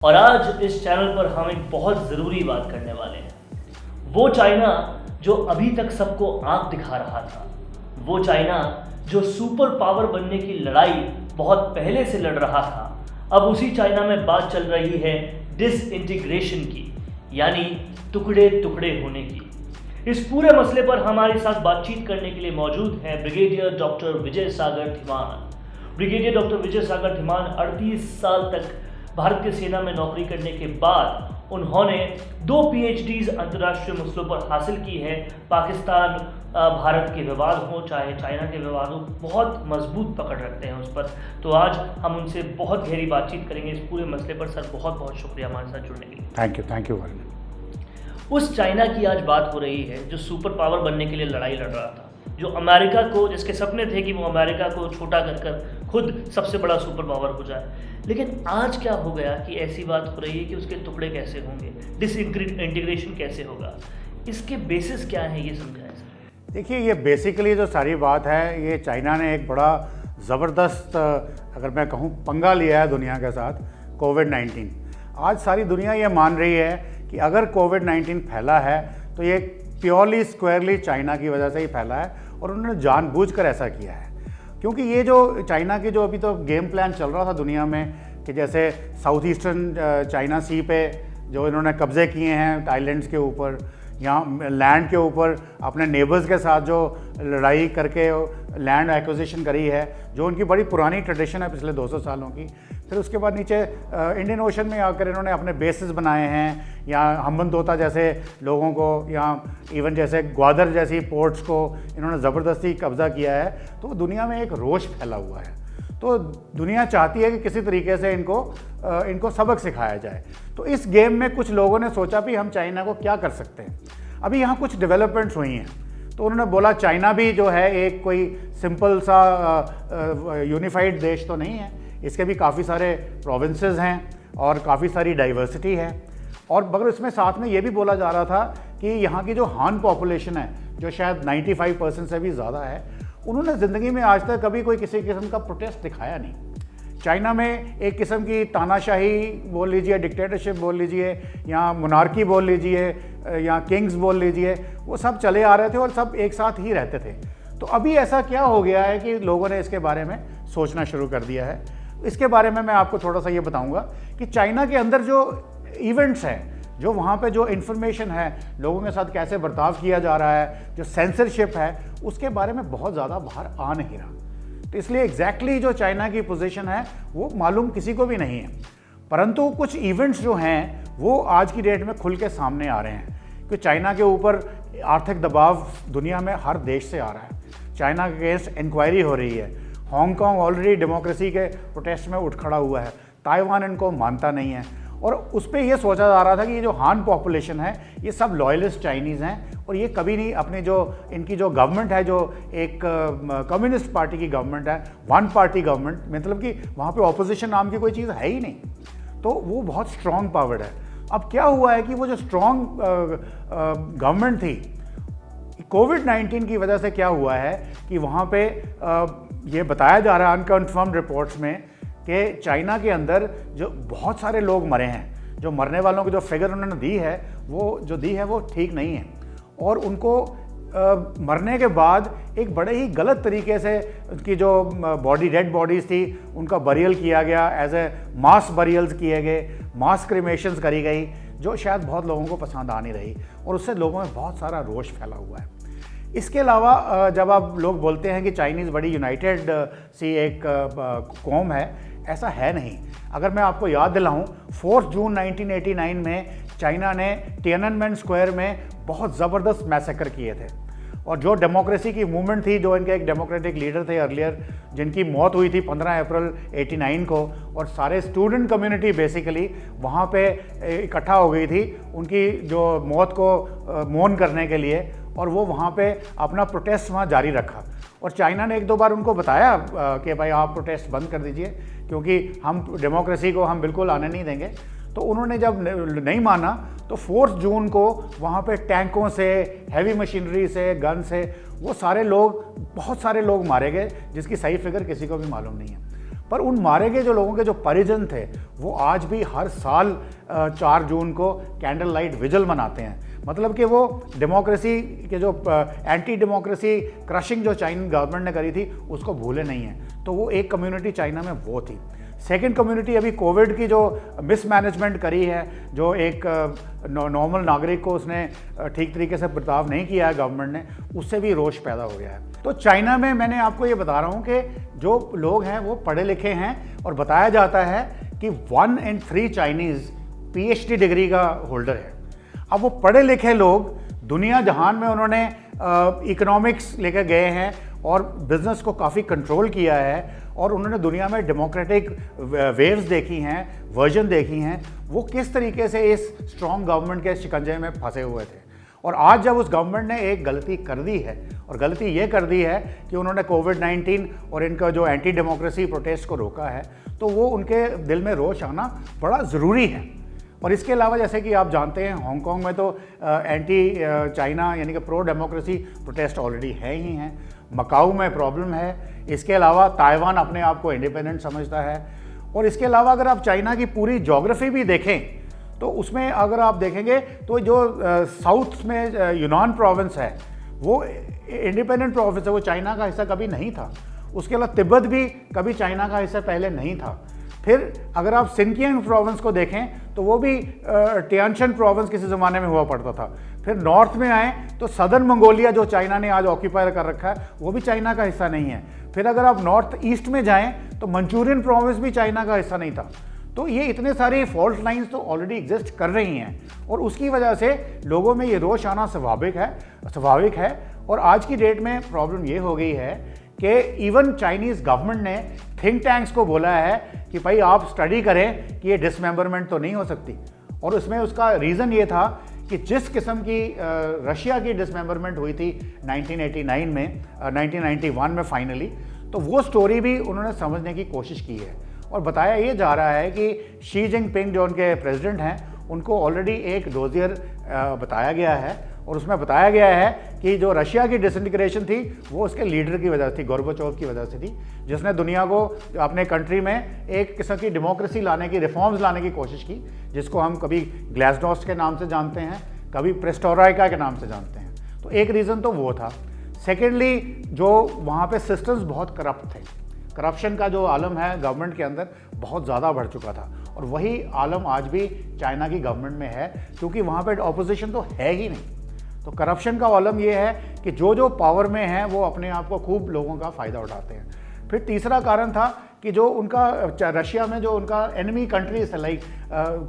और आज इस चैनल पर हम एक बहुत ज़रूरी बात करने वाले हैं। वो चाइना जो अभी तक सबको आंख दिखा रहा था, वो चाइना जो सुपर पावर बनने की लड़ाई बहुत पहले से लड़ रहा था, अब उसी चाइना में बात चल रही है डिसइंटीग्रेशन की, यानी टुकड़े टुकड़े होने की। इस पूरे मसले पर हमारे साथ बातचीत करने के लिए मौजूद हैं ब्रिगेडियर डॉक्टर विजय सागर धीमान। ब्रिगेडियर डॉक्टर विजय सागर धीमान 38 साल तक भारत की सेना में नौकरी करने के बाद उन्होंने 2 PhDs अंतर्राष्ट्रीय मसलों पर हासिल की है। पाकिस्तान भारत के विवाद हो चाहे चाइना के विवाद हो, बहुत मजबूत पकड़ रखते हैं उस पर। तो आज हम उनसे बहुत गहरी बातचीत करेंगे इस पूरे मसले पर। सर, बहुत बहुत शुक्रिया हमारे साथ जुड़ने के लिए। Thank you very much. उस चाइना की आज बात हो रही है जो सुपर पावर बनने के लिए लड़ाई लड़ रहा था, जो अमेरिका को, जिसके सपने थे कि वो अमेरिका को छोटा कर खुद सबसे बड़ा सुपर पावर हो जाए। लेकिन आज क्या हो गया कि ऐसी बात हो रही है कि उसके टुकड़े कैसे होंगे, डिसइंटीग्रेशन कैसे होगा, इसके बेसिस क्या है, ये समझाएं सर। देखिए, ये बेसिकली जो सारी बात है, ये चाइना ने एक बड़ा ज़बरदस्त, अगर मैं कहूँ, पंगा लिया है दुनिया के साथ। कोविड-19 आज सारी दुनिया ये मान रही है कि अगर कोविड-19 फैला है तो ये प्योरली स्क्वायरली चाइना की वजह से ही फैला है, और उन्होंने जानबूझकर ऐसा किया है। क्योंकि ये जो चाइना की जो अभी तो गेम प्लान चल रहा था दुनिया में कि जैसे साउथ ईस्टर्न चाइना सी पे जो इन्होंने कब्ज़े किए हैं आइलैंड्स के ऊपर, यहाँ लैंड के ऊपर अपने नेबर्स के साथ जो लड़ाई करके लैंड एक्विजिशन करी है, जो उनकी बड़ी पुरानी ट्रेडिशन है पिछले 200 सालों की। फिर उसके बाद नीचे इंडियन ओशन में आकर इन्होंने अपने बेसिस बनाए हैं, या हम्बनतोता जैसे लोगों को, या इवन जैसे ग्वादर जैसी पोर्ट्स को इन्होंने ज़बरदस्ती कब्ज़ा किया है। तो दुनिया में एक रोष फैला हुआ है। तो दुनिया चाहती है कि किसी तरीके से इनको सबक सिखाया जाए। तो इस गेम में कुछ लोगों ने सोचा भी हम चाइना को क्या कर सकते हैं। अभी यहाँ कुछ डेवलपमेंट्स हुई हैं, तो उन्होंने बोला चाइना भी जो है एक कोई सिंपल सा यूनिफाइड देश तो नहीं है, इसके भी काफ़ी सारे प्रोविंसेस हैं और काफ़ी सारी डाइवर्सिटी है। और मगर इसमें साथ में ये भी बोला जा रहा था कि यहाँ की जो हान पॉपुलेशन है, जो शायद 95% से भी ज़्यादा है, उन्होंने ज़िंदगी में आज तक कभी कोई किसी किस्म का प्रोटेस्ट दिखाया नहीं। चाइना में एक किस्म की तानाशाही बोल लीजिए, डिक्टेटरशिप बोल लीजिए, या मोनार्की बोल लीजिए, या किंग्स बोल लीजिए, वो सब चले आ रहे थे और सब एक साथ ही रहते थे। तो अभी ऐसा क्या हो गया है कि लोगों ने इसके बारे में सोचना शुरू कर दिया है। इसके बारे में मैं आपको थोड़ा सा ये बताऊंगा कि चाइना के अंदर जो इवेंट्स हैं, जो वहाँ पे जो इन्फॉर्मेशन है, लोगों के साथ कैसे बर्ताव किया जा रहा है, जो सेंसरशिप है, उसके बारे में बहुत ज़्यादा बाहर आ नहीं रहा। तो इसलिए एग्जैक्टली जो चाइना की पोजीशन है वो मालूम किसी को भी नहीं है। परंतु कुछ इवेंट्स जो हैं वो आज की डेट में खुल के सामने आ रहे हैं कि चाइना के ऊपर आर्थिक दबाव दुनिया में हर देश से आ रहा है। चाइना के अगेंस्ट इंक्वायरी हो रही है। हांगकांग ऑलरेडी डेमोक्रेसी के प्रोटेस्ट में उठ खड़ा हुआ है। ताइवान इनको मानता नहीं है। और उस पर यह सोचा जा रहा था कि ये जो हान पॉपुलेशन है, ये सब लॉयलिस्ट चाइनीज़ हैं, और ये कभी नहीं अपनी जो इनकी जो गवर्नमेंट है, जो एक कम्युनिस्ट पार्टी की गवर्नमेंट है, वन पार्टी गवर्नमेंट, मतलब कि वहाँ पे ऑपोजिशन नाम की कोई चीज़ है ही नहीं, तो वो बहुत स्ट्रॉन्ग पावर्ड है। अब क्या हुआ है कि वो जो स्ट्रॉन्ग गवर्नमेंट थी, कोविड-19 की वजह से क्या हुआ है कि वहाँ पे ये बताया जा रहा है अनकन्फर्म्ड रिपोर्ट्स में कि चाइना के अंदर जो बहुत सारे लोग मरे हैं, जो मरने वालों की जो फिगर उन्होंने दी है वो ठीक नहीं है। और उनको मरने के बाद एक बड़े ही गलत तरीके से उनकी जो डेड बॉडीज़ थी उनका बरियल किया गया, एज ए मास बरियल्स किए गए, मास क्रिमेशंस करी गई, जो शायद बहुत लोगों को पसंद आ नहीं रही, और उससे लोगों में बहुत सारा रोष फैला हुआ है। इसके अलावा जब आप लोग बोलते हैं कि चाइनीज़ बड़ी यूनाइटेड सी एक कौम है, ऐसा है नहीं। अगर मैं आपको याद दिलाऊं, 4 जून 1989 में चाइना ने तिएननमेन स्क्वायर में बहुत ज़बरदस्त मैसेकर किए थे, और जो डेमोक्रेसी की मूवमेंट थी, जो इनके एक डेमोक्रेटिक लीडर थे अर्लियर, जिनकी मौत हुई थी 15 अप्रैल 89 को, और सारे स्टूडेंट कम्युनिटी बेसिकली वहाँ पे इकट्ठा हो गई थी उनकी जो मौत को मौन करने के लिए, और वो वहाँ पे अपना प्रोटेस्ट वहाँ जारी रखा। और चाइना ने 1-2 बार उनको बताया कि भाई आप प्रोटेस्ट बंद कर दीजिए, क्योंकि हम डेमोक्रेसी को हम बिल्कुल आने नहीं देंगे। तो उन्होंने जब नहीं माना तो 4 जून को वहाँ पे टैंकों से, हैवी मशीनरी से, गन से, वो सारे लोग, बहुत सारे लोग मारे गए, जिसकी सही फिगर किसी को भी मालूम नहीं है। पर उन मारे गए जो लोगों के जो परिजन थे वो आज भी हर साल 4 जून को कैंडल लाइट विजिल मनाते हैं। मतलब कि वो डेमोक्रेसी के जो एंटी डेमोक्रेसी क्रशिंग जो चाइनीज गवर्नमेंट ने करी थी उसको भूले नहीं हैं। तो वो एक कम्युनिटी चाइना में वो थी। सेकेंड कम्युनिटी अभी कोविड की जो मिसमैनेजमेंट करी है, जो एक नॉर्मल नागरिक को उसने ठीक तरीके से बर्ताव नहीं किया है गवर्नमेंट ने, उससे भी रोष पैदा हो गया है। तो चाइना में मैंने आपको ये बता रहा हूँ कि जो लोग हैं वो पढ़े लिखे हैं और बताया जाता है कि 1 in 3 चाइनीज़ PhD डिग्री का होल्डर है। अब वो पढ़े लिखे लोग दुनिया जहान में उन्होंने इकोनॉमिक्स लेकर गए हैं और बिज़नेस को काफ़ी कंट्रोल किया है और उन्होंने दुनिया में डेमोक्रेटिक वेव्स देखी हैं, वर्जन देखी हैं, वो किस तरीके से इस स्ट्रॉन्ग गवर्नमेंट के शिकंजे में फंसे हुए थे। और आज जब उस गवर्नमेंट ने एक गलती कर दी है, और गलती ये कर दी है कि उन्होंने कोविड-19 और इनका जो एंटी डेमोक्रेसी प्रोटेस्ट को रोका है, तो वो उनके दिल में रोष आना बड़ा ज़रूरी है। और इसके अलावा जैसे कि आप जानते हैं हांगकांग में तो एंटी चाइना यानी कि प्रो डेमोक्रेसी प्रोटेस्ट ऑलरेडी है ही हैं। मकाऊ में प्रॉब्लम है। इसके अलावा ताइवान अपने आप को इंडिपेंडेंट समझता है। और इसके अलावा अगर आप चाइना की पूरी ज्योग्राफी भी देखें तो उसमें अगर आप देखेंगे तो जो साउथ में यूनान प्रोविंस है वो इंडिपेंडेंट प्रोविंस है, वो चाइना का हिस्सा कभी नहीं था। उसके अलावा तिब्बत भी कभी चाइना का हिस्सा पहले नहीं था। फिर अगर आप सिनकियांग प्रोविंस को देखें तो वो भी टियानशन प्रोविंस किसी ज़माने में हुआ पड़ता था। फिर नॉर्थ में आए तो सदर्न मंगोलिया जो चाइना ने आज ऑक्यूपाई कर रखा है वो भी चाइना का हिस्सा नहीं है। फिर अगर आप नॉर्थ ईस्ट में जाएं तो मंचूरियन प्रोविंस भी चाइना का हिस्सा नहीं था। तो ये इतने सारे फॉल्ट लाइंस तो ऑलरेडी एग्जिस्ट कर रही हैं और उसकी वजह से लोगों में ये रोष आना स्वाभाविक है। और आज की डेट में प्रॉब्लम ये हो गई है कि इवन चाइनीज़ गवर्नमेंट ने थिंक टैंक्स को बोला है कि भाई आप स्टडी करें कि ये डिसमेंबरमेंट तो नहीं हो सकती। और उसमें उसका रीज़न ये था कि जिस किस्म की रशिया की डिसमेंबरमेंट हुई थी 1989 में 1991 में फाइनली, तो वो स्टोरी भी उन्होंने समझने की कोशिश की है। और बताया ये जा रहा है कि शी जिनपिंग जो उनके प्रेसिडेंट हैं उनको ऑलरेडी एक डोजियर बताया गया है और उसमें बताया गया है कि जो रशिया की डिसइंटीग्रेशन थी वो उसके लीडर की वजह से थी, गोर्बाचोव की वजह से थी, जिसने दुनिया को अपने कंट्री में एक किस्म की डेमोक्रेसी लाने की, रिफॉर्म्स लाने की कोशिश की, जिसको हम कभी ग्लासनोस्ट के नाम से जानते हैं, कभी पेरेस्ट्रोइका के नाम से जानते हैं। तो एक रीज़न तो वो था। सेकेंडली जो वहाँ पे सिस्टम्स बहुत करप्ट थे, करप्शन का जो आलम है गवर्नमेंट के अंदर बहुत ज़्यादा बढ़ चुका था और वही आलम आज भी चाइना की गवर्नमेंट में है, क्योंकि वहाँ पे ऑपोजिशन तो है ही नहीं। तो करप्शन का आलम ये है कि जो पावर में है वो अपने आप को खूब लोगों का फ़ायदा उठाते हैं। फिर तीसरा कारण था कि जो उनका रशिया में जो उनका एनिमी कंट्रीज है, लाइक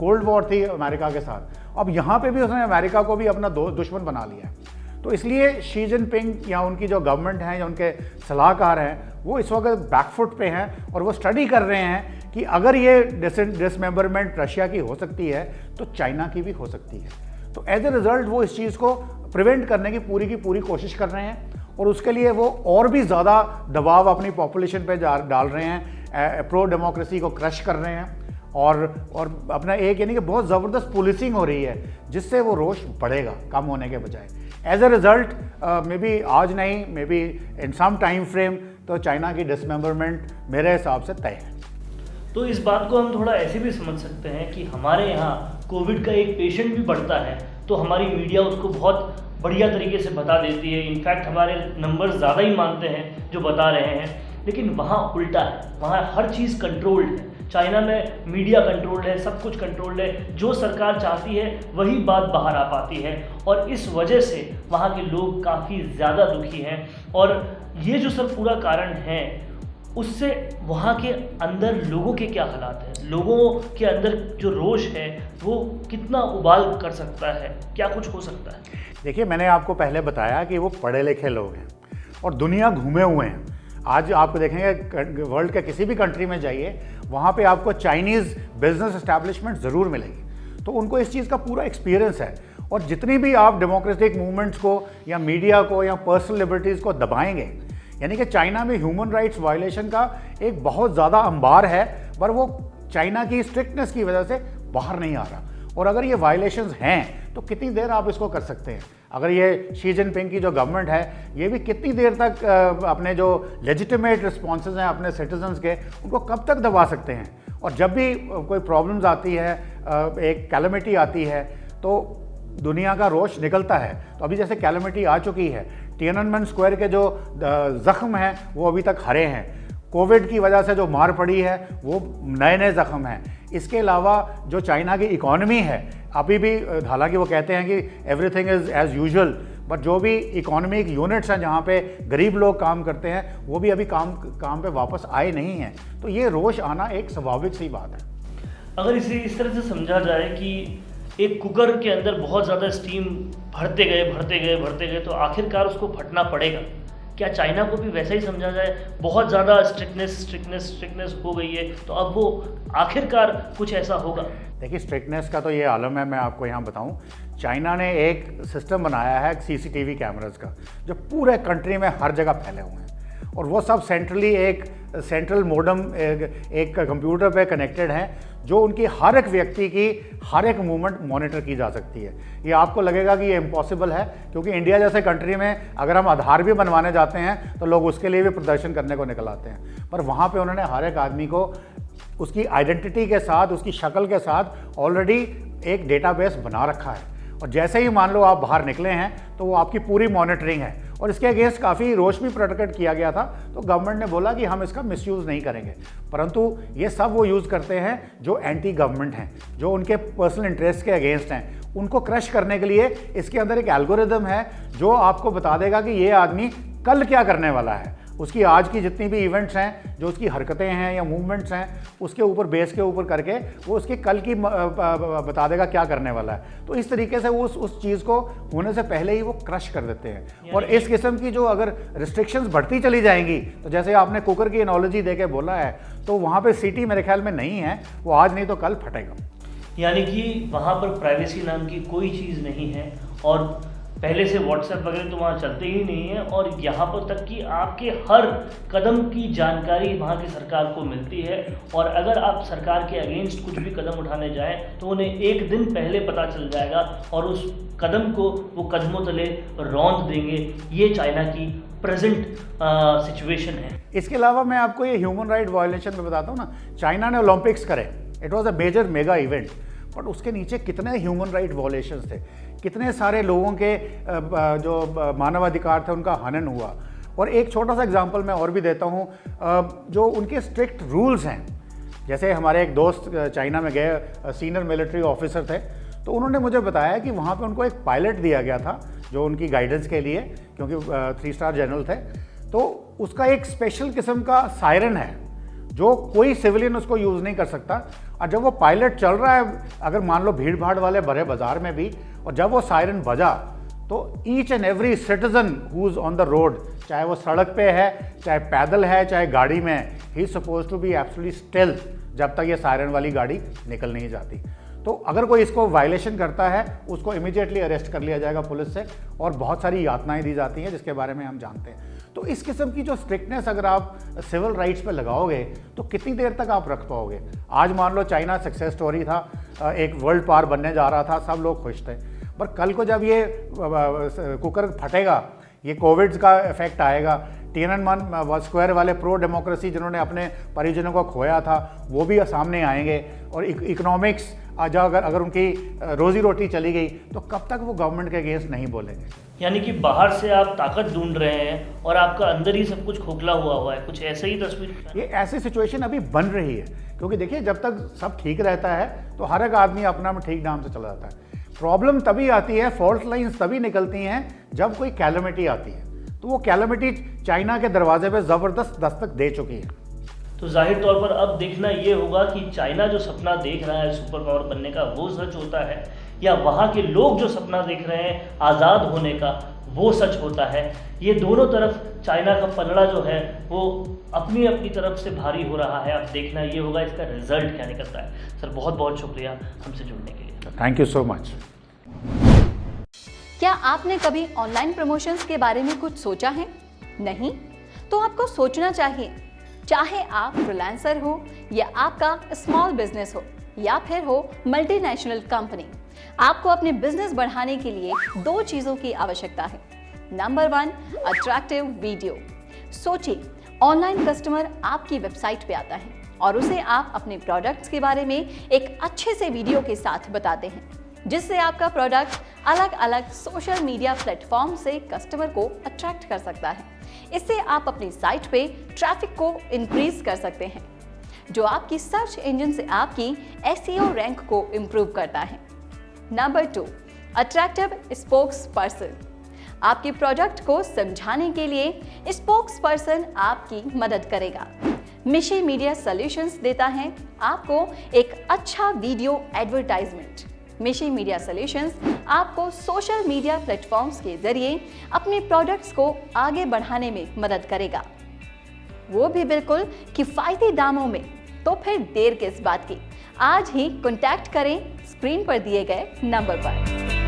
कोल्ड वॉर थी अमेरिका के साथ, अब यहाँ पे भी उसने अमेरिका को भी अपना दुश्मन बना लिया है। तो इसलिए शी जिनपिंग या उनकी जो गवर्नमेंट है या उनके सलाहकार हैं वो इस वक्त बैकफुट पे हैं और वो स्टडी कर रहे हैं कि अगर ये डिसमेंबरमेंट रशिया की हो सकती है तो चाइना की भी हो सकती है। तो एज ए रिज़ल्ट वो इस चीज़ को प्रिवेंट करने की पूरी कोशिश कर रहे हैं और उसके लिए वो और भी ज़्यादा दबाव अपनी पॉपुलेशन पे डाल रहे हैं, प्रो डेमोक्रेसी को क्रश कर रहे हैं और अपना एक यानी कि बहुत ज़बरदस्त पुलिसिंग हो रही है जिससे वो रोष बढ़ेगा कम होने के बजाय। As a result may be आज नहीं, may be in some time frame तो चाइना की डिसमेंबरमेंट मेरे हिसाब से तय है। तो इस बात को हम थोड़ा ऐसे भी समझ सकते हैं कि हमारे यहाँ कोविड का एक पेशेंट भी बढ़ता है तो हमारी मीडिया उसको बहुत बढ़िया तरीके से बता देती है। इनफैक्ट हमारे नंबर ज़्यादा ही मानते हैं जो बता रहे हैं, लेकिन वहाँ उल्टा है, वहाँ हर चीज़ कंट्रोल्ड है। चाइना में मीडिया कंट्रोल्ड है, सब कुछ कंट्रोल्ड है, जो सरकार चाहती है वही बात बाहर आ पाती है और इस वजह से वहाँ के लोग काफ़ी ज़्यादा दुखी हैं। और ये जो सब पूरा कारण है उससे वहाँ के अंदर लोगों के क्या हालात हैं, लोगों के अंदर जो रोष है वो कितना उबाल कर सकता है, क्या कुछ हो सकता है। देखिए, मैंने आपको पहले बताया कि वो पढ़े लिखे लोग हैं और दुनिया घूमे हुए हैं। आज आप देखेंगे वर्ल्ड के किसी भी कंट्री में जाइए, वहाँ पे आपको चाइनीज़ बिजनेस एस्टैब्लिशमेंट ज़रूर मिलेगी, तो उनको इस चीज़ का पूरा एक्सपीरियंस है। और जितनी भी आप डेमोक्रेटिक मूवमेंट्स को या मीडिया को या पर्सनल लिबर्टीज़ को दबाएंगे, यानी कि चाइना में ह्यूमन राइट्स वायलेशन का एक बहुत ज़्यादा अंबार है, पर वो चाइना की स्ट्रिक्टनेस की वजह से बाहर नहीं आ रहा। और अगर ये वायलेशंस हैं तो कितनी देर आप इसको कर सकते हैं। अगर ये शी जिनपिंग की जो गवर्नमेंट है ये भी कितनी देर तक अपने जो लेजिटिमेट रिस्पॉन्सेज हैं अपने सिटीजन्स के उनको कब तक दबा सकते हैं। और जब भी कोई प्रॉब्लम्स आती है, एक कैलेमिटी आती है, तो दुनिया का रोष निकलता है। तो अभी जैसे कैलेमिटी आ चुकी है, तिएननमेन स्क्वायर के जो ज़ख्म हैं वो अभी तक हरे हैं, कोविड की वजह से जो मार पड़ी है वो नए नए ज़ख्म हैं। इसके अलावा जो चाइना की इकॉनमी है अभी भी, हालांकि वो कहते हैं कि everything is as usual, but जो भी इकोनॉमिक यूनिट्स हैं जहाँ पे गरीब लोग काम करते हैं वो भी अभी काम पे वापस आए नहीं हैं। तो ये रोष आना एक स्वाभाविक सी बात है। अगर इसे इस तरह से समझा जाए कि एक कुकर के अंदर बहुत ज़्यादा स्टीम भरते गए तो आखिरकार उसको फटना पड़ेगा, क्या चाइना को भी वैसा ही समझा जाए? बहुत ज़्यादा स्ट्रिक्टनेस हो गई है तो अब वो आखिरकार कुछ ऐसा होगा। देखिए, स्ट्रिक्टनेस का तो ये आलम है। मैं आपको यहाँ बताऊँ, चाइना ने एक सिस्टम बनाया है सीसीटीवी कैमरास का जो पूरे कंट्री में हर जगह फैले हुए हैं, और वो सब सेंट्रली एक सेंट्रल मोडम एक कंप्यूटर पे कनेक्टेड है जो उनकी हर एक व्यक्ति की हर एक मूवमेंट मॉनिटर की जा सकती है। ये आपको लगेगा कि ये इम्पॉसिबल है, क्योंकि इंडिया जैसे कंट्री में अगर हम आधार भी बनवाने जाते हैं तो लोग उसके लिए भी प्रदर्शन करने को निकल आते हैं, पर वहाँ पे उन्होंने हर एक आदमी को उसकी आइडेंटिटी के साथ, उसकी शक्ल के साथ ऑलरेडी एक डेटाबेस बना रखा है, और जैसे ही मान लो आप बाहर निकले हैं तो वो आपकी पूरी मॉनिटरिंग है। और इसके अगेंस्ट काफ़ी रोष भी प्रकट किया गया था, तो गवर्नमेंट ने बोला कि हम इसका मिसयूज़ नहीं करेंगे, परंतु ये सब वो यूज़ करते हैं जो एंटी गवर्नमेंट हैं, जो उनके पर्सनल इंटरेस्ट के अगेंस्ट हैं। उनको क्रश करने के लिए इसके अंदर एक एल्गोरिदम है जो आपको बता देगा कि ये आदमी कल क्या करने वाला है, उसकी आज की जितनी भी इवेंट्स हैं, जो उसकी हरकतें हैं या मूवमेंट्स हैं, उसके ऊपर बेस के ऊपर करके वो उसकी कल की बता देगा क्या करने वाला है। तो इस तरीके से वो उस चीज़ को होने से पहले ही वो क्रश कर देते हैं। और इस किस्म की जो अगर रिस्ट्रिक्शंस बढ़ती चली जाएंगी, तो जैसे आपने कुकर की एनोलॉजी दे के बोला है, तो वहाँ पर सीटी मेरे ख्याल में नहीं है, वो आज नहीं तो कल फटेगा। यानी कि वहाँ पर प्राइवेसी नाम की कोई चीज़ नहीं है, और पहले से व्हाट्सएप वगैरह तो वहाँ चलते ही नहीं है, और यहाँ पर तक कि आपके हर कदम की जानकारी वहाँ की सरकार को मिलती है, और अगर आप सरकार के अगेंस्ट कुछ भी कदम उठाने जाएं तो उन्हें एक दिन पहले पता चल जाएगा और उस कदम को वो कदमों तले रौंद देंगे। ये चाइना की प्रेजेंट सिचुएशन है। इसके अलावा मैं आपको ये ह्यूमन राइट वायलेशन में बताता हूँ ना, चाइना ने ओलंपिक्स करे, it was a major mega event, but उसके नीचे कितने ह्यूमन राइट वायलेशंस थे, कितने सारे लोगों के जो मानवाधिकार थे उनका हनन हुआ। और एक छोटा सा एग्जांपल मैं और भी देता हूँ, जो उनके स्ट्रिक्ट रूल्स हैं, जैसे हमारे एक दोस्त चाइना में गए, सीनियर मिलिट्री ऑफिसर थे, तो उन्होंने मुझे बताया कि वहाँ पे उनको एक पायलट दिया गया था जो उनकी गाइडेंस के लिए, क्योंकि 3 स्टार जनरल थे, तो उसका एक स्पेशल किस्म का सायरन है जो कोई सिविलियन उसको यूज़ नहीं कर सकता। और जब वो पायलट चल रहा है, अगर मान लो भीड़ भाड़ वाले भरे बाजार में भी, और जब वो सायरन बजा तो each and every citizen who is on the road, चाहे वो सड़क पे है, चाहे पैदल है, चाहे गाड़ी में, he is suppose to be absolutely still जब तक ये सायरन वाली गाड़ी निकल नहीं जाती। तो अगर कोई इसको वायलेशन करता है उसको इमीडिएटली अरेस्ट कर लिया जाएगा पुलिस से, और बहुत सारी यातनाएं दी जाती हैं जिसके बारे में हम जानते हैं। तो इस किस्म की जो स्ट्रिक्टनेस अगर आप सिविल राइट्स पे लगाओगे तो कितनी देर तक आप रख पाओगे। आज मान लो चाइना सक्सेस स्टोरी था, एक वर्ल्ड पावर बनने जा रहा था, सब लोग खुश थे, पर कल को जब ये कुकर फटेगा, ये कोविड का इफेक्ट आएगा, तिएननमेन स्क्वायर वाले प्रो डेमोक्रेसी जिन्होंने अपने परिजनों को खोया था वो भी सामने आएंगे, और इकोनॉमिक्स अगर उनकी रोजी रोटी चली गई तो कब तक वो गवर्नमेंट के अगेंस्ट नहीं बोलेंगे। यानी कि बाहर से आप ताकत ढूंढ रहे हैं और आपका अंदर ही सब कुछ खोखला हुआ है, कुछ ऐसे ही तस्वीर। ये ऐसी सिचुएशन अभी बन रही है, क्योंकि देखिए जब तक सब ठीक रहता है तो हर एक आदमी अपना में ठीक नाम से चला जाता है। प्रॉब्लम तभी आती है, फॉल्ट लाइन्स तभी निकलती हैं जब कोई कैलेमिटी आती है, तो वो कैलेमिटी चाइना के दरवाजे पे ज़बरदस्त दस्तक दे चुकी है। तो जाहिर तौर पर अब देखना ये होगा कि चाइना जो सपना देख रहा है सुपर पावर बनने का वो सच होता है, या वहाँ के लोग जो सपना देख रहे हैं आज़ाद होने का वो सच होता है। ये दोनों तरफ चाइना का पलड़ा जो है वो अपनी अपनी तरफ से भारी हो रहा है। अब देखना ये होगा इसका रिजल्ट क्या निकलता है। सर बहुत बहुत शुक्रिया हमसे जुड़ने के लिए। Thank you so much. क्या आपने कभी ऑनलाइन प्रमोशंस के बारे में कुछ सोचा है? नहीं? तो आपको सोचना चाहिए। चाहे आप फ्रीलांसर हो या आपका स्मॉल बिजनेस हो या फिर हो मल्टीनेशनल कंपनी, आपको अपने बिजनेस बढ़ाने के लिए 2 चीजों की आवश्यकता है। Number 1, attractive video. सोचिए, ऑनलाइन कस्टमर आपकी वेबसाइट पे आता है और उसे आप अपने प्रोडक्ट्स के बारे में एक अच्छे से वीडियो के साथ बताते हैं, जिससे आपका प्रोडक्ट अलग अलग सोशल मीडिया प्लेटफॉर्म से कस्टमर को अट्रैक्ट कर सकता है। इससे आप अपनी साइट पे ट्रैफिक को इंक्रीज कर सकते हैं, जो आपकी सर्च इंजन से आपकी SEO रैंक को इम्प्रूव करता है। Number 2, attractive spokes person. आपके प्रोडक्ट को समझाने के लिए स्पोक्स पर्सन आपकी मदद करेगा। मिशी मीडिया सॉल्यूशंस देता है आपको एक अच्छा वीडियो एडवर्टाइजमेंट। मिशी मीडिया सॉल्यूशंस आपको सोशल मीडिया प्लेटफॉर्म्स के जरिए अपने प्रोडक्ट्स को आगे बढ़ाने में मदद करेगा, वो भी बिल्कुल किफायती दामों में। तो फिर देर किस बात की, आज ही कॉन्टैक्ट करें स्क्रीन पर दिए गए नंबर पर।